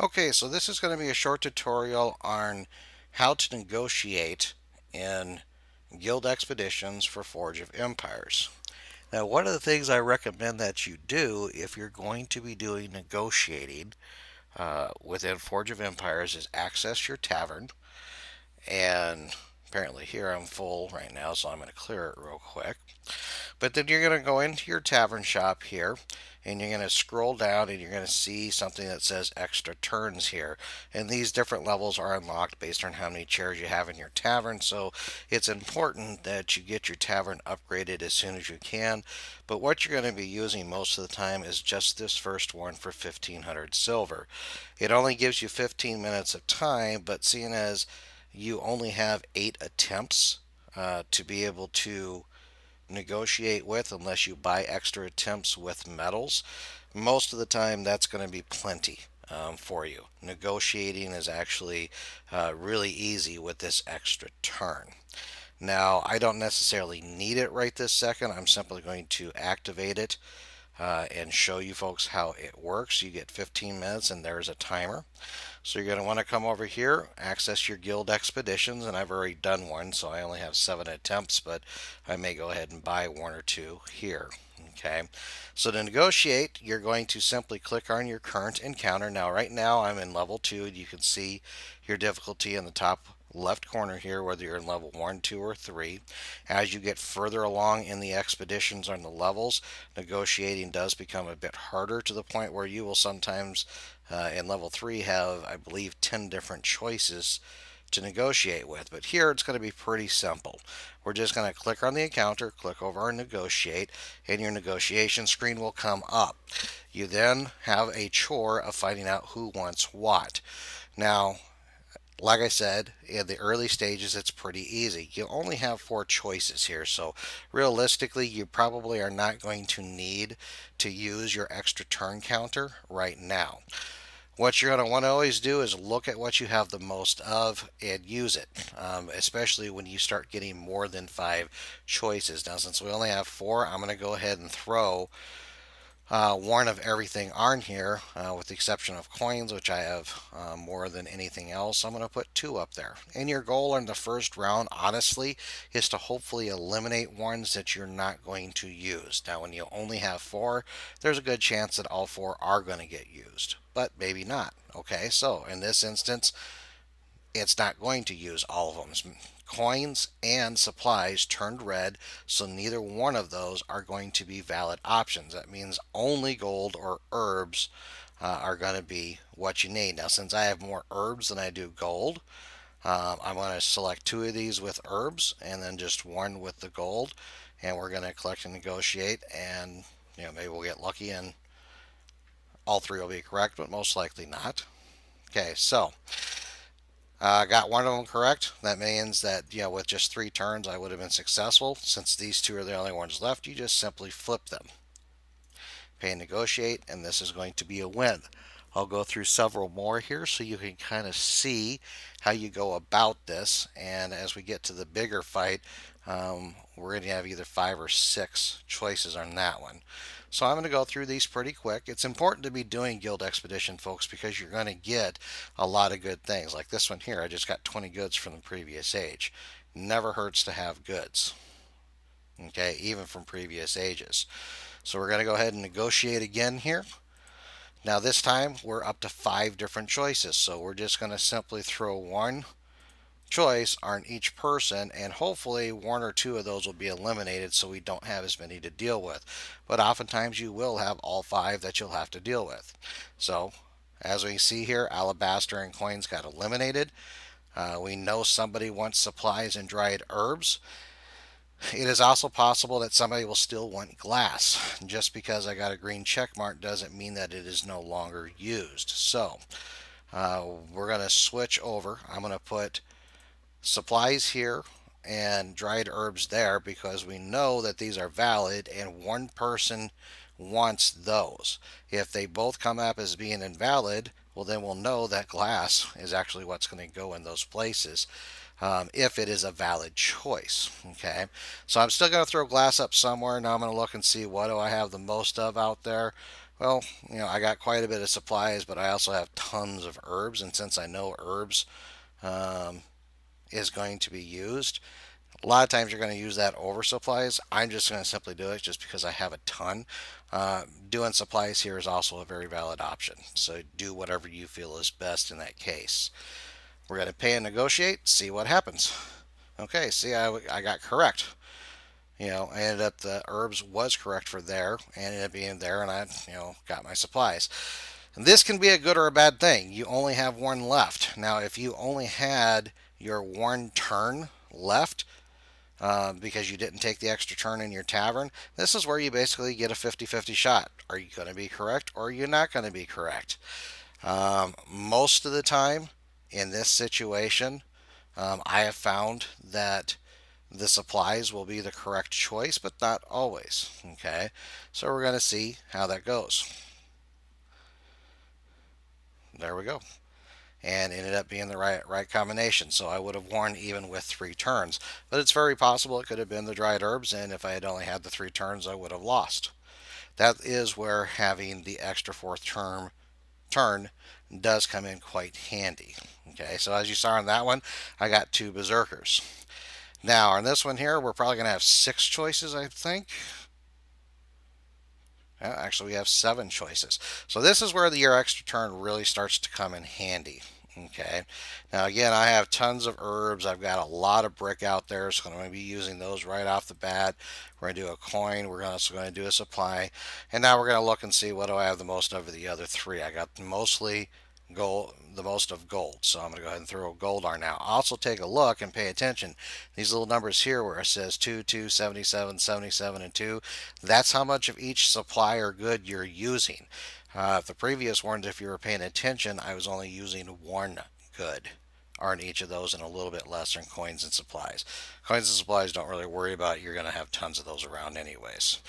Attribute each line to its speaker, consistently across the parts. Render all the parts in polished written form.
Speaker 1: Okay, so this is going to be a short tutorial on how to negotiate in guild expeditions for Forge of Empires. Now, one of the things I recommend that you do if you're going to be doing negotiating within Forge of Empires is access your tavern. And apparently here I'm full right now, so I'm going to clear it real quick. But then you're going to go into your tavern shop here and you're going to scroll down and you're going to see something that says extra turns here. And these different levels are unlocked based on how many chairs you have in your tavern. So it's important that you get your tavern upgraded as soon as you can. But what you're going to be using most of the time is just this first one for 1500 silver. It only gives you 15 minutes of time, but seeing as you only have 8 attempts to be able to negotiate with unless you buy extra attempts with medals. Most of the time, that's going to be plenty for you. Negotiating is actually really easy with this extra turn. Now, I don't necessarily need it right this second. I'm simply going to activate it and show you folks how it works. You get 15 minutes and there's a timer. So you're going to want to come over here, access your guild expeditions, and I've already done one, so I only have 7 attempts, but I may go ahead and buy one or two here. Okay, so to negotiate, you're going to simply click on your current encounter. Now, right now, I'm in level 2. You can see your difficulty in the top left corner here, whether you're in level 1, 2, or 3. As you get further along in the expeditions on the levels, negotiating does become a bit harder to the point where you will sometimes in level 3 have, I believe, 10 different choices to negotiate with. But here it's going to be pretty simple. We're just going to click on the encounter, click over and negotiate, and your negotiation screen will come up. You then have a chore of finding out who wants what. Now, like I said, in the early stages, it's pretty easy. You only have 4 choices here, so realistically, you probably are not going to need to use your extra turn counter right now. What you're going to want to always do is look at what you have the most of and use it, especially when you start getting more than 5 choices. Now, since we only have 4, I'm going to go ahead and throw one of everything on here, with the exception of coins, which I have more than anything else. I'm going to put 2 up there. And your goal in the first round, honestly, is to hopefully eliminate ones that you're not going to use. Now, when you only have 4, there's a good chance that all 4 are going to get used, but maybe not. Okay, so in this instance, it's not going to use all of them. Coins and supplies turned red, so neither one of those are going to be valid options. That means only gold or herbs are going to be what you need. Now, since I have more herbs than I do gold, I'm going to select 2 of these with herbs and then just 1 with the gold, and we're going to collect and negotiate, and maybe we'll get lucky and all 3 will be correct, but most likely not. Okay, so got one of them correct. That means that, with just 3 turns, I would have been successful. Since these 2 are the only ones left, you just simply flip them. Pay and negotiate, and this is going to be a win. I'll go through several more here so you can kind of see how you go about this. And as we get to the bigger fight, we're going to have either 5 or 6 choices on that one. So I'm going to go through these pretty quick. It's important to be doing Guild Expedition, folks, because you're going to get a lot of good things. Like this one here, I just got 20 goods from the previous age. Never hurts to have goods, okay, even from previous ages. So we're going to go ahead and negotiate again here. Now this time we're up to 5 different choices. So we're just going to simply throw 1 choice on each person, and hopefully 1 or 2 of those will be eliminated so we don't have as many to deal with. But oftentimes you will have all 5 that you'll have to deal with. So as we see here, alabaster and coins got eliminated. We know somebody wants supplies and dried herbs. It is also possible that somebody will still want glass. Just because I got a green check mark doesn't mean that it is no longer used. So we're going to switch over. I'm going to put supplies here and dried herbs there because we know that these are valid and one person wants those. If they both come up as being invalid, well, then we'll know that glass is actually what's going to go in those places, if it is a valid choice. Okay, so I'm still going to throw glass up somewhere. Now I'm going to look and see what do I have the most of out there. Well, I got quite a bit of supplies, but I also have tons of herbs, and since I know herbs um, is going to be used, a lot of times you're going to use that over supplies. I'm just going to simply do it just because I have a ton. Doing supplies here is also a very valid option. So do whatever you feel is best in that case. We're going to pay and negotiate, see what happens. Okay, see, I got correct. I ended up the herbs was correct for there, ended up being there, and I, got my supplies. And this can be a good or a bad thing. You only have one left. Now, if you only had your one turn left, because you didn't take the extra turn in your tavern, this is where you basically get a 50-50 shot. Are you going to be correct or are you not going to be correct? Most of the time in this situation, I have found that the supplies will be the correct choice, but not always. Okay, so we're going to see how that goes. There we go. And ended up being the right combination. So I would have won even with 3 turns. But it's very possible it could have been the dried herbs, and if I had only had the 3 turns, I would have lost. That is where having the extra fourth turn does come in quite handy. Okay, so as you saw on that one, I got 2 berserkers. Now on this one here, we're probably going to have 6 choices, I think. Actually, we have 7 choices. So this is where your extra turn really starts to come in handy. Okay. Now again, I have tons of herbs. I've got a lot of brick out there, so I'm going to be using those right off the bat. We're going to do a coin. We're also going to do a supply, and now we're going to look and see what do I have the most of the other 3. I got mostly gold, the most of gold. So I'm going to go ahead and throw gold on now. Also take a look and pay attention. These little numbers here where it says 2, 2, 77, 77, and 2. That's how much of each supply or good you're using. The previous ones, if you were paying attention, I was only using 1 good on each of those and a little bit less in coins and supplies. Coins and supplies don't really worry about it. You're going to have tons of those around anyways.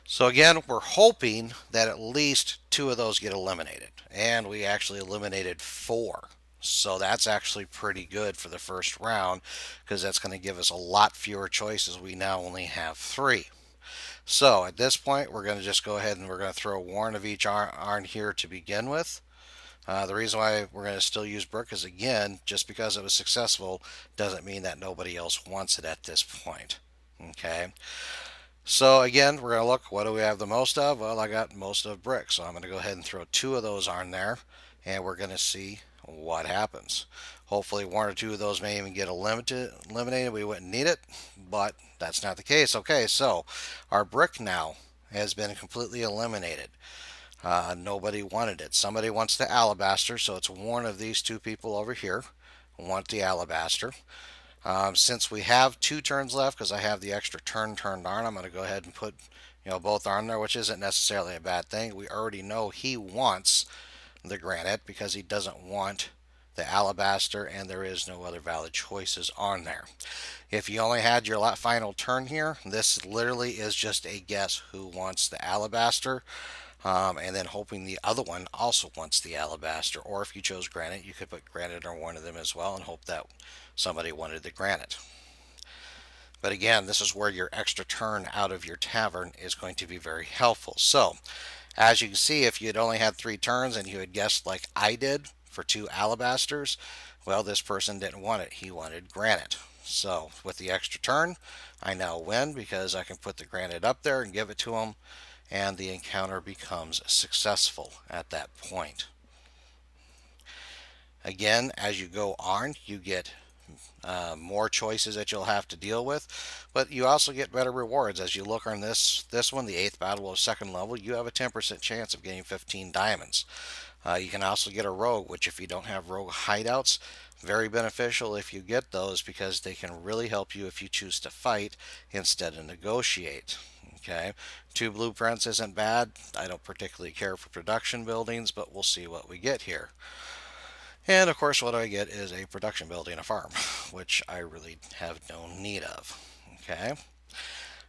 Speaker 1: So again, we're hoping that at least 2 of those get eliminated. And we actually eliminated 4. So that's actually pretty good for the first round because that's going to give us a lot fewer choices. We now only have 3. So at this point, we're going to just go ahead and we're going to throw 1 of each iron here to begin with. The reason why we're going to still use brick is, again, just because it was successful doesn't mean that nobody else wants it at this point. Okay. So again, we're going to look, what do we have the most of? Well, I got most of brick, so I'm going to go ahead and throw 2 of those on there, and we're going to see what happens. Hopefully 1 or 2 of those may even get eliminated. We wouldn't need it, but that's not the case. Okay, so our brick now has been completely eliminated. Nobody wanted it. Somebody wants the alabaster, so it's one of these 2 people over here who want the alabaster. Since we have 2 turns left, because I have the extra turn turned on, I'm going to go ahead and put both on there, which isn't necessarily a bad thing. We already know he wants the granite because he doesn't want the alabaster, and there is no other valid choices on there. If you only had your final turn here, this literally is just a guess who wants the alabaster. And then hoping the other one also wants the alabaster. Or if you chose granite, you could put granite on one of them as well and hope that somebody wanted the granite. But again, this is where your extra turn out of your tavern is going to be very helpful. So, as you can see, if you had only had 3 turns and you had guessed like I did for 2 alabasters, well, this person didn't want it. He wanted granite. So, with the extra turn, I now win because I can put the granite up there and give it to him, and the encounter becomes successful at that point. Again, as you go on, you get more choices that you'll have to deal with, but you also get better rewards. As you look on this one, the 8th battle of 2nd level, you have a 10% chance of getting 15 diamonds. You can also get a rogue, which if you don't have rogue hideouts, very beneficial if you get those because they can really help you if you choose to fight instead of negotiate. Okay, 2 blueprints isn't bad. I don't particularly care for production buildings, but we'll see what we get here. And of course, what I get is a production building, a farm, which I really have no need of. Okay,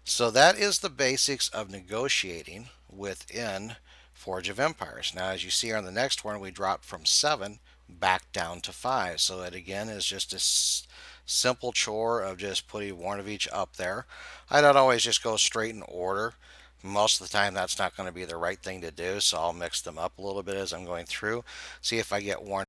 Speaker 1: so that is the basics of negotiating within Forge of Empires. Now, as you see on the next one, we dropped from 7 back down to 5. So it again is just a simple chore of just putting 1 of each up there. I don't always just go straight in order. Most of the time, that's not going to be the right thing to do, so I'll mix them up a little bit as I'm going through. See if I get worn